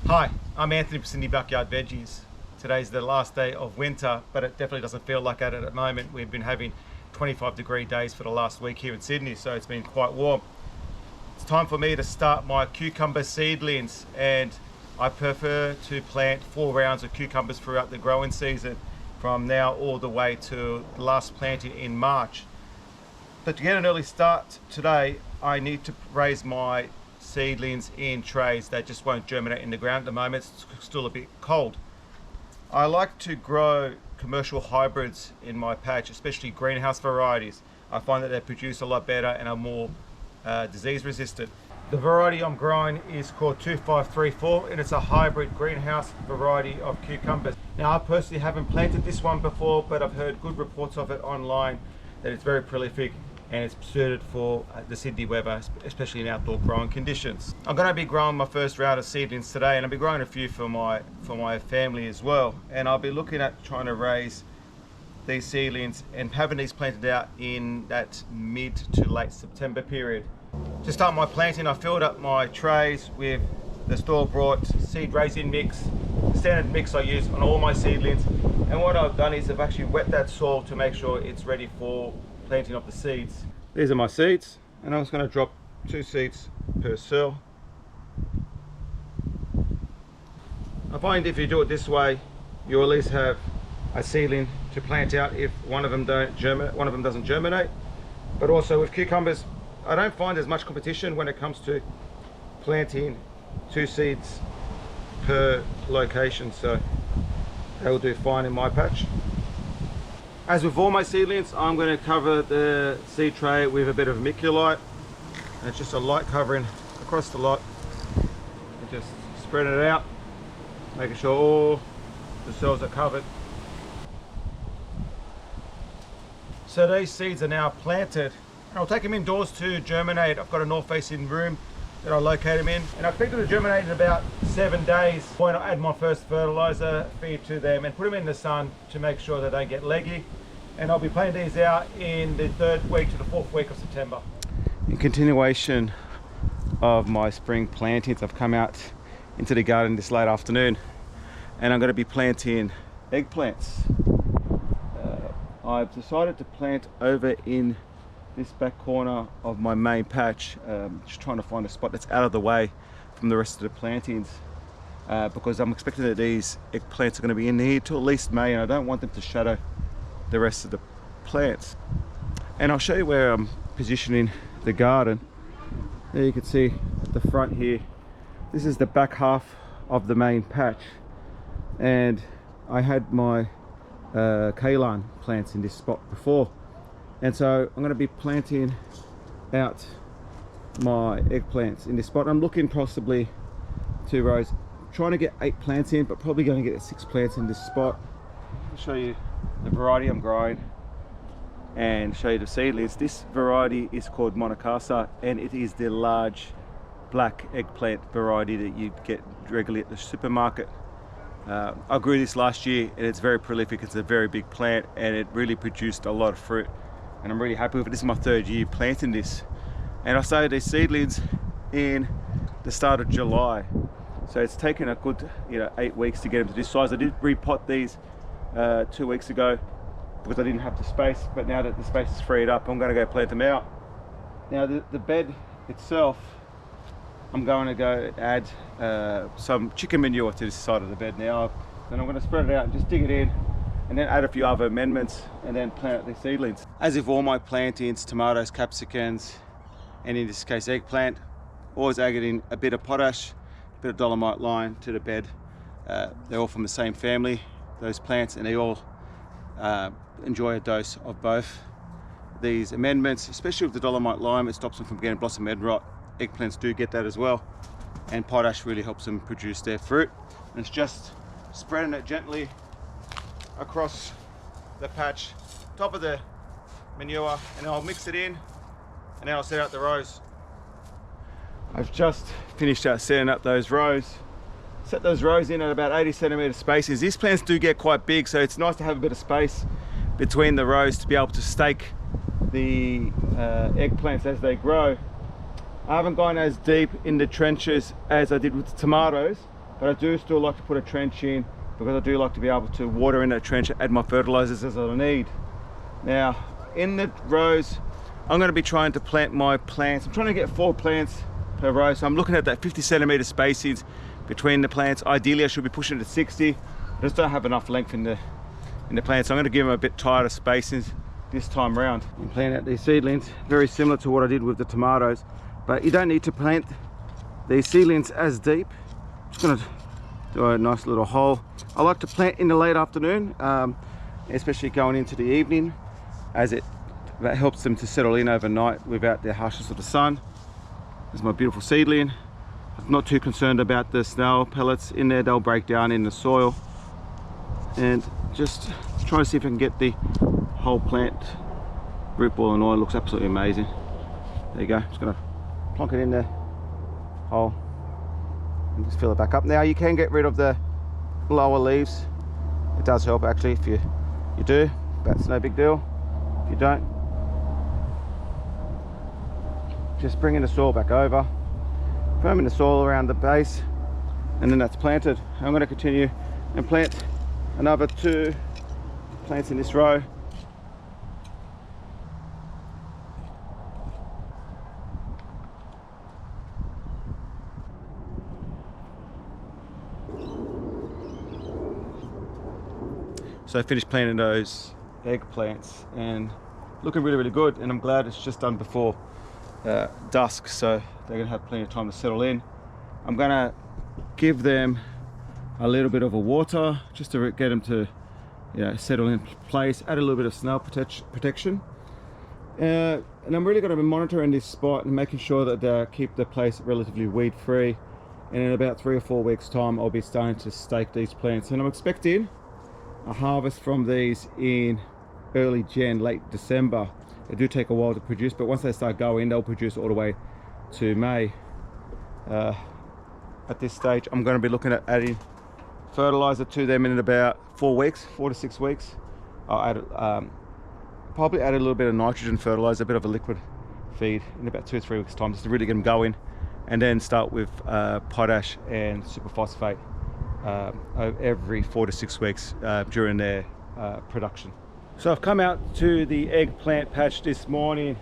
Hi, I'm Anthony from Sydney Backyard Veggies. Today's the last day of winter, but it definitely doesn't feel like it at the moment. We've been having 25-degree days for the last week here in Sydney, so it's been quite warm. It's time for me to start my cucumber seedlings, and I prefer to plant 4 rounds of cucumbers throughout the growing season, from now all the way to the last planting in March. But to get an early start today, I need to raise my seedlings in trays. They just won't germinate in the ground at the moment. It's still a bit cold. I like to grow commercial hybrids in my patch, especially greenhouse varieties. I find that they produce a lot better and are more disease resistant. The variety I'm growing is called 2534, and it's a hybrid greenhouse variety of cucumbers. Now, I personally haven't planted this one before, but I've heard good reports of it online, that it's very prolific and it's suited for the Sydney weather, especially in outdoor growing conditions. I'm going to be growing my first round of seedlings today, and I'll be growing a few for my family as well. And I'll be looking at trying to raise these seedlings and having these planted out in that mid to late September period. To start my planting, I filled up my trays with the store-bought seed raising mix, the standard mix I use on all my seedlings. And what I've done is I've actually wet that soil to make sure it's ready for planting of the seeds. These are my seeds, and I'm just going to drop 2 seeds per cell. I find if you do it this way, you at least have a seedling to plant out if one of them doesn't germinate. But also with cucumbers, I don't find there's much competition when it comes to planting 2 seeds per location, so that will do fine in my patch. As with all my seedlings, I'm going to cover the seed tray with a bit of vermiculite, and it's just a light covering across the lot, and just spread it out, making sure all the cells are covered. So these seeds are now planted, and I'll take them indoors to germinate. I've got a north-facing room that I locate them in, and I expect them to germinate in about 7 days. When I add my first fertilizer feed to them and put them in the sun to make sure that they get leggy. And I'll be planting these out in the 3rd week to the 4th week of September. In continuation of my spring plantings, I've come out into the garden this late afternoon, and I'm going to be planting eggplants. I've decided to plant over in this back corner of my main patch, just trying to find a spot that's out of the way from the rest of the plantings, because I'm expecting that these eggplants are going to be in here till at least May, and I don't want them to shadow the rest of the plants. And I'll show you where I'm positioning the garden. There you can see at the front here, this is the back half of the main patch, and I had my kale plants in this spot before, and so I'm going to be planting out my eggplants in this spot. I'm looking possibly 2 rows, trying to get 8 plants in, but probably going to get 6 plants in this spot. I'll show you the variety I'm growing and show you the seedlings. This variety is called Monocasa, and it is the large black eggplant variety that you get regularly at the supermarket. I grew this last year, and it's very prolific. It's a very big plant, and it really produced a lot of fruit, and I'm really happy with it. This is my 3rd year planting this, and I started these seedlings in the start of July, so it's taken a good 8 weeks to get them to this size. I did repot these 2 weeks ago because I didn't have the space, but now that the space is freed up, I'm going to go plant them out. Now the bed itself, I'm going to go add some chicken manure to this side of the bed now. Then I'm going to spread it out and just dig it in, and then add a few other amendments, and then plant out these seedlings. As with all my plantings, tomatoes, capsicums, and in this case eggplant, always adding a bit of potash, a bit of dolomite lime to the bed. They're all from the same family, those plants, and they all enjoy a dose of both these amendments. Especially with the dolomite lime, it stops them from getting blossom end rot. Eggplants do get that as well, and potash really helps them produce their fruit. And it's just spreading it gently across the patch, top of the manure, and I'll mix it in, and then I'll set out the rows. I've just finished out setting up those rows. Set those rows in at about 80 centimeter spaces. These plants do get quite big, so it's nice to have a bit of space between the rows to be able to stake the eggplants as they grow. I haven't gone as deep in the trenches as I did with the tomatoes, but I do still like to put a trench in because I do like to be able to water in that trench and add my fertilizers as I need. Now in the rows I'm going to be trying to plant my plants. I'm trying to get 4 plants per row, so I'm looking at that 50 centimeter spacings between the plants. Ideally I should be pushing it to 60. I just don't have enough length in the plants, so I'm going to give them a bit tighter spacings this time round. I'm planting out these seedlings, very similar to what I did with the tomatoes, but you don't need to plant these seedlings as deep. I'm just going to do a nice little hole. I like to plant in the late afternoon, especially going into the evening, as that helps them to settle in overnight without the harshness of the sun. There's my beautiful seedling. I'm not too concerned about the snail pellets in there, they'll break down in the soil. And just try to see if I can get the whole plant root ball and oil. Looks absolutely amazing. There you go, just gonna plonk it in the hole and just fill it back up. Now you can get rid of the lower leaves. It does help actually if you do, that's no big deal. If you don't, just bringing the soil back over, firming the soil around the base, and then that's planted. I'm going to continue and plant another 2 plants in this row. So I finished planting those eggplants and looking really, really good, and I'm glad it's just done before dusk, so they're gonna have plenty of time to settle in. I'm gonna give them a little bit of a water just to get them to, you know, settle in place, add a little bit of snail protection, and I'm really going to be monitoring this spot and making sure that they keep the place relatively weed free. And in about 3 or 4 weeks time I'll be starting to stake these plants, and I'm expecting a harvest from these in early late December. They do take a while to produce, but once they start going they'll produce all the way to May. At this stage I'm going to be looking at adding fertilizer to them in about 4 to 6 weeks. I'll add probably add a little bit of nitrogen fertilizer, a bit of a liquid feed in about 2 or 3 weeks time, just to really get them going, and then start with potash and superphosphate every 4 to 6 weeks during their production. So I've come out to the eggplant patch this morning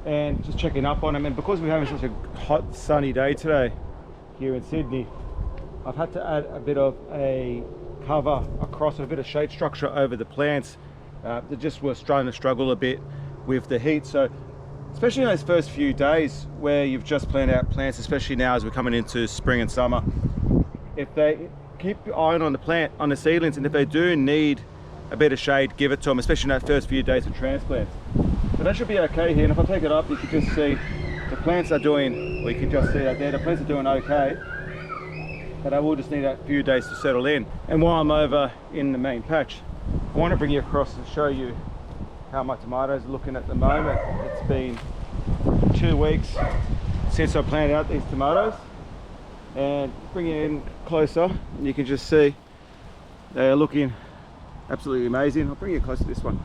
and just checking up on them, and because we're having such a hot sunny day today here in Sydney, I've had to add a bit of a cover across, a bit of shade structure over the plants. They just were starting to struggle a bit with the heat, so especially in those first few days where you've just planted out plants, especially now as we're coming into spring and summer, if they keep your eye on the plant, on the seedlings, and if they do need a bit of shade, give it to them, especially in that first few days of transplant. But that should be okay here, and if I take it up you can just see the plants are doing, well, you can just see that there, the plants are doing okay, but I will just need a few days to settle in. And while I'm over in the main patch, I want to bring you across and show you how my tomatoes are looking at the moment. It's been 2 weeks since I planted out these tomatoes, and bring it in closer, you can just see they are looking absolutely amazing. I'll bring you close to this one,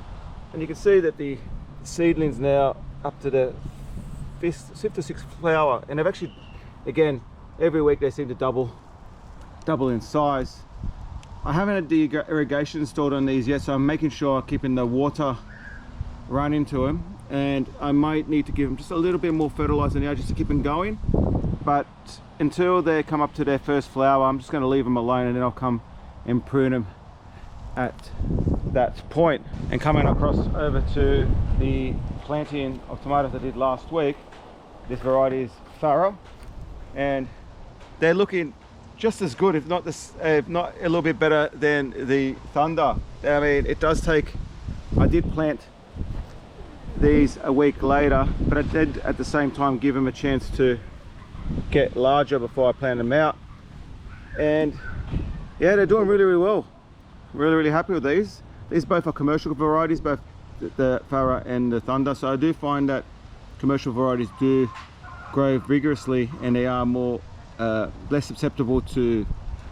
and you can see that the seedlings now up to the 5th or 6th flower, and they've actually, again, every week they seem to double in size. I haven't had the irrigation installed on these yet, so I'm making sure I'm keeping the water running to them, and I might need to give them just a little bit more fertilizer now just to keep them going. But until they come up to their first flower, I'm just going to leave them alone, and then I'll come and prune them at that point. And coming across over to the planting of tomatoes I did last week, this variety is Farrow, and they're looking just as good, if not a little bit better than the Thunder. I mean, it does take, I did plant these a week later, but I did at the same time give them a chance to get larger before I plant them out. And yeah, they're doing really, really well. Really, really happy with these. These both are commercial varieties, both the Farrow and the Thunder. So I do find that commercial varieties do grow vigorously, and they are more less susceptible to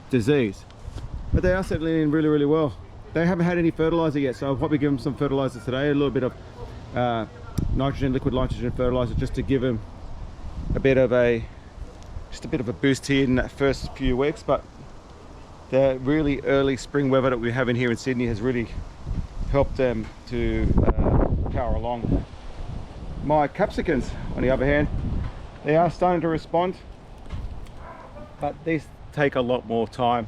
disease, but they are settling in really, really well. They haven't had any fertilizer yet, so I'll probably give them some fertilizer today, a little bit of liquid nitrogen fertilizer, just to give them a bit of a just a bit of a boost here in that first few weeks, but the really early spring weather that we're having here in Sydney has really helped them to power along. My capsicums, on the other hand, they are starting to respond, but these take a lot more time.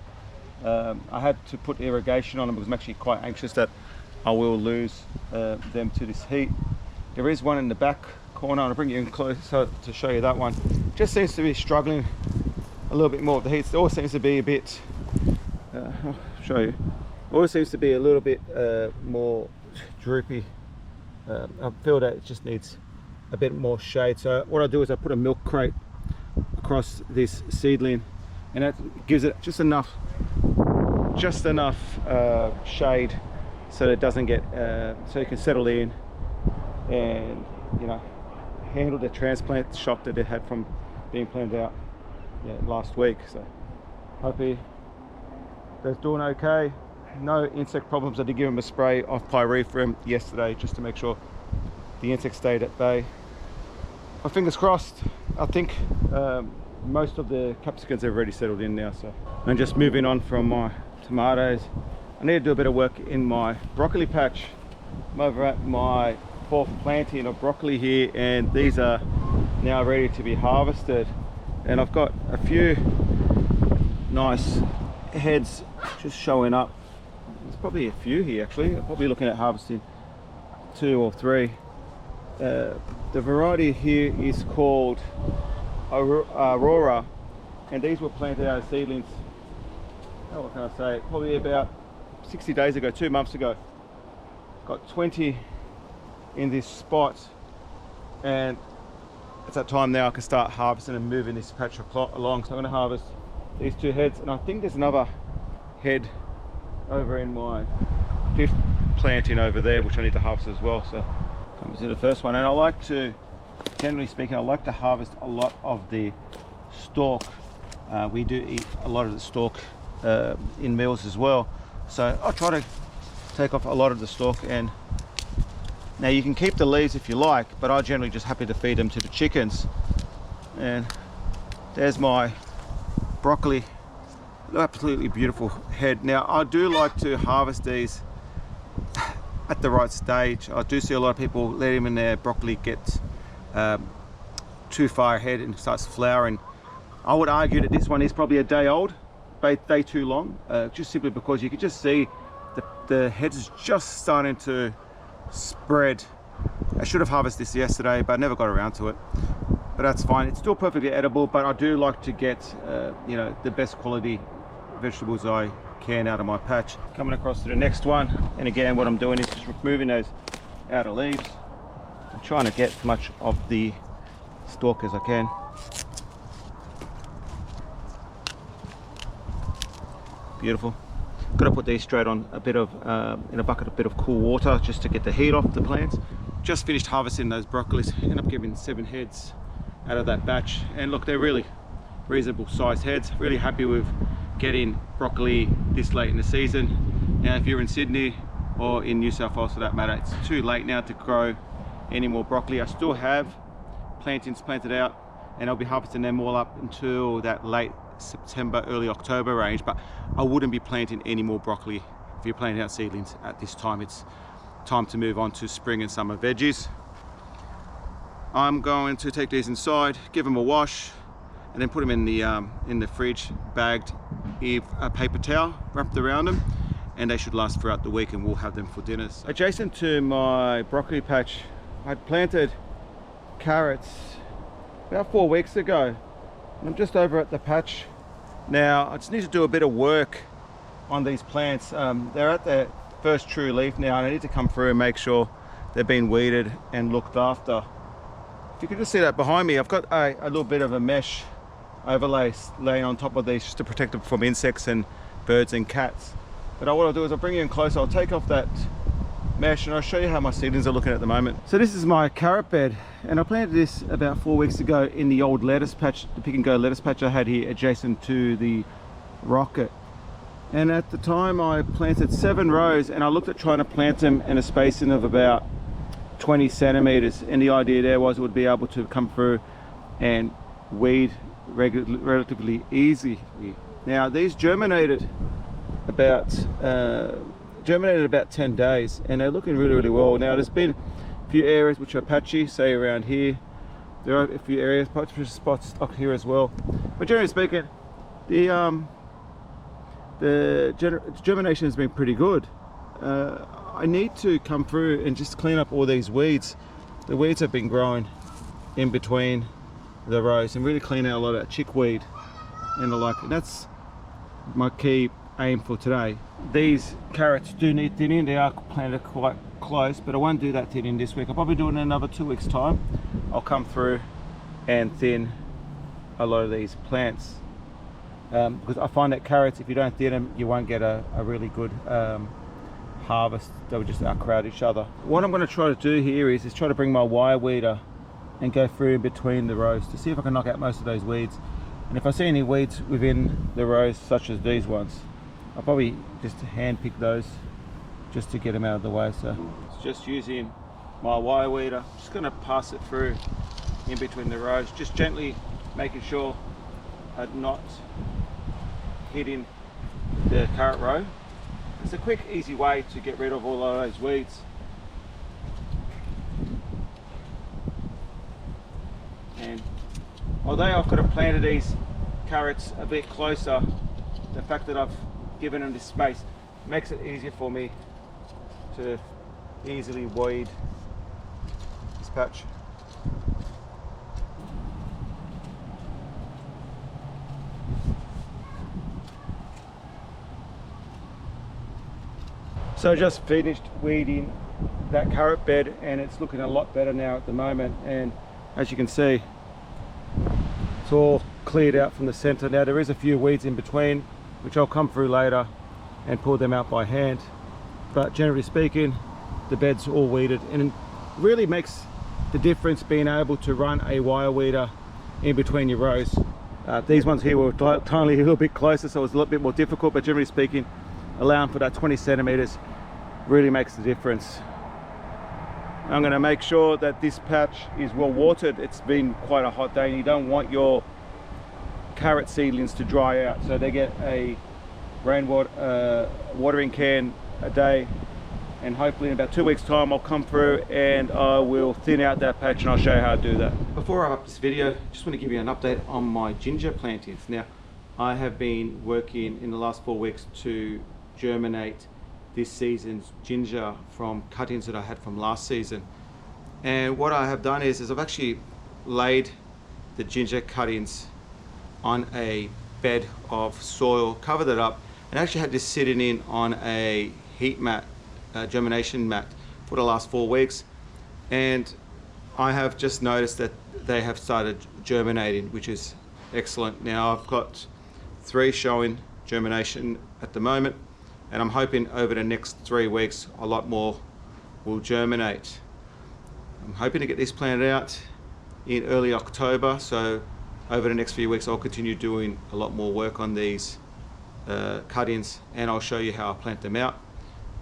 I had to put irrigation on them because I'm actually quite anxious that I will lose them to this heat. There is one in the back corner, and I'll bring you in closer to show you that one. Just seems to be struggling a little bit more with the heat. It always seems to be a bit, I'll show you, always seems to be a little bit more droopy. I feel that it just needs a bit more shade. So what I do is I put a milk crate across this seedling, and that gives it just enough shade so that it doesn't get so you can settle in and, you know, handle the transplant shock that it had from being planted out last week. So hopefully they're doing okay. No insect problems. I did give them a spray of pyrethrum yesterday just to make sure the insects stayed at bay. My fingers crossed. I think most of the capsicums have already settled in now. So I'm just moving on from my tomatoes. I need to do a bit of work in my broccoli patch. I'm over at my 4th planting of broccoli here, and these are now ready to be harvested. And I've got a few nice heads just showing up. There's probably a few here actually. I'm probably looking at harvesting 2 or 3. The variety here is called Aurora, and these were planted out of seedlings, what can I say, probably about 60 days ago, 2 months ago. Got 20 in this spot, and it's that time now I can start harvesting and moving this patch along. So I'm going to harvest these 2 heads, and I think there's another head over in my 5th planting over there which I need to harvest as well. So comes to the first one, and I like to, generally speaking, I like to harvest a lot of the stalk. We do eat a lot of the stalk in meals as well, so I try to take off a lot of the stalk. And now you can keep the leaves if you like, but I generally just happy to feed them to the chickens. And there's my broccoli, absolutely beautiful head. Now I do like to harvest these at the right stage. I do see a lot of people letting in their broccoli get too far ahead and starts flowering. I would argue that this one is probably a day old, day too long, just simply because you can just see the heads is just starting to spread. I should have harvested this yesterday, but I never got around to it, but that's fine. It's still perfectly edible, but I do like to get you know, the best quality vegetables I can out of my patch. Coming across to the next one, and again what I'm doing is just removing those outer leaves. I'm trying to get as much of the stalk as I can. Beautiful. Got to put these straight on a bit of in a bucket, a bit of cool water just to get the heat off the plants. Just finished harvesting those broccolis. Ended up giving 7 heads out of that batch, and look, they're really reasonable sized heads. Really happy with getting broccoli this late in the season. Now if you're in Sydney or in New South Wales for that matter, it's too late now to grow any more broccoli. I still have plantings planted out, and I'll be harvesting them all up until that late September, early October range, but I wouldn't be planting any more broccoli if you're planting out seedlings at this time. It's time to move on to spring and summer veggies. I'm going to take these inside, give them a wash, and then put them in the fridge, bagged with a paper towel wrapped around them, and they should last throughout the week, and we'll have them for dinners. Adjacent to my broccoli patch, I planted carrots about 4 weeks ago, and I'm just over at the patch now. I just need to do a bit of work on these plants. They're at their first true leaf now, and I need to come through and make sure they're being weeded and looked after. If you can just see that behind me, I've got a little bit of a mesh overlay laying on top of these just to protect them from insects and birds and cats. But what I'll do is I'll bring you in closer, I'll take off that mesh, and I'll show you how my seedlings are looking at the moment. So this is my carrot bed, and I planted this about 4 weeks ago in the old lettuce patch, the pick and go lettuce patch I had here adjacent to the rocket. And at the time I planted 7 rows, and I looked at trying to plant them in a spacing of about 20 centimeters, and the idea there was it would be able to come through and weed relatively easy. Now these germinated about 10 days, and they're looking really well. Now there's been a few areas which are patchy, say around here. There are a few areas, patchy spots up here as well. But generally speaking, the germination has been pretty good. I need to come through and just clean up all these weeds. The weeds have been growing in between the rows, and really clean out a lot of that chickweed and the like. And that's my key aim for today. These carrots do need thinning. They are planted quite close, but I won't do that thinning this week. I'll probably do it in another 2 weeks time. I'll come through and thin a lot of these plants, because I find that carrots, if you don't thin them, you won't get a really good harvest. They will just outcrowd each other. What I'm going to try to do here is try to bring my wire weeder and go through in between the rows to see if I can knock out most of those weeds. And if I see any weeds within the rows, such as these ones, I'll probably just hand pick those just to get them out of the way. So just using my wire weeder, just going to pass it through in between the rows, just gently making sure I'm not hitting the carrot row. It's a quick, easy way to get rid of all of those weeds. And although I could have planted these carrots a bit closer, the fact that I've given them this space makes it easier for me to easily weed this patch. So I just finished weeding that carrot bed, and it's looking a lot better now at the moment. And as you can see, it's all cleared out from the center. Now there is a few weeds in between, which I'll come through later and pull them out by hand. But generally speaking, the bed's all weeded, and it really makes the difference being able to run a wire weeder in between your rows. These ones here were totally a little bit closer, so it was a little bit more difficult, but generally speaking, allowing for that 20 centimeters really makes the difference. I'm going to make sure that this patch is well watered. It's been quite a hot day, and you don't want your carrot seedlings to dry out, so they get a rainwater watering can a day. And hopefully in about 2 weeks time I'll come through and I will thin out that patch, and I'll show you how to do that. Before I wrap up this video, just want to give you an update on my ginger plantings. Now I have been working in the last 4 weeks to germinate this season's ginger from cuttings that I had from last season. And what I have done is I've actually laid the ginger cuttings on a bed of soil, covered it up, and actually had this sitting in on a heat mat, germination mat, for the last 4 weeks. And I have just noticed that they have started germinating, which is excellent. Now I've got 3 showing germination at the moment, and I'm hoping over the next 3 weeks a lot more will germinate. I'm hoping to get this planted out in early October, so over the next few weeks I'll continue doing a lot more work on these cuttings, and I'll show you how I plant them out.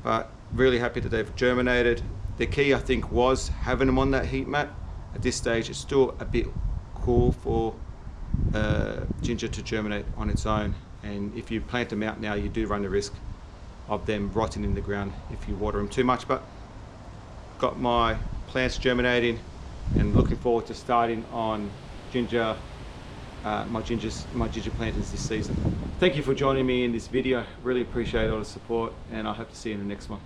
But really happy that they've germinated. The key, I think, was having them on that heat mat. At this stage it's still a bit cool for ginger to germinate on its own, and if you plant them out now you do run the risk of them rotting in the ground if you water them too much. But got my plants germinating and looking forward to starting on ginger, my ginger plantings this season. Thank you for joining me in this video. Really appreciate all the support, and I hope to see you in the next one.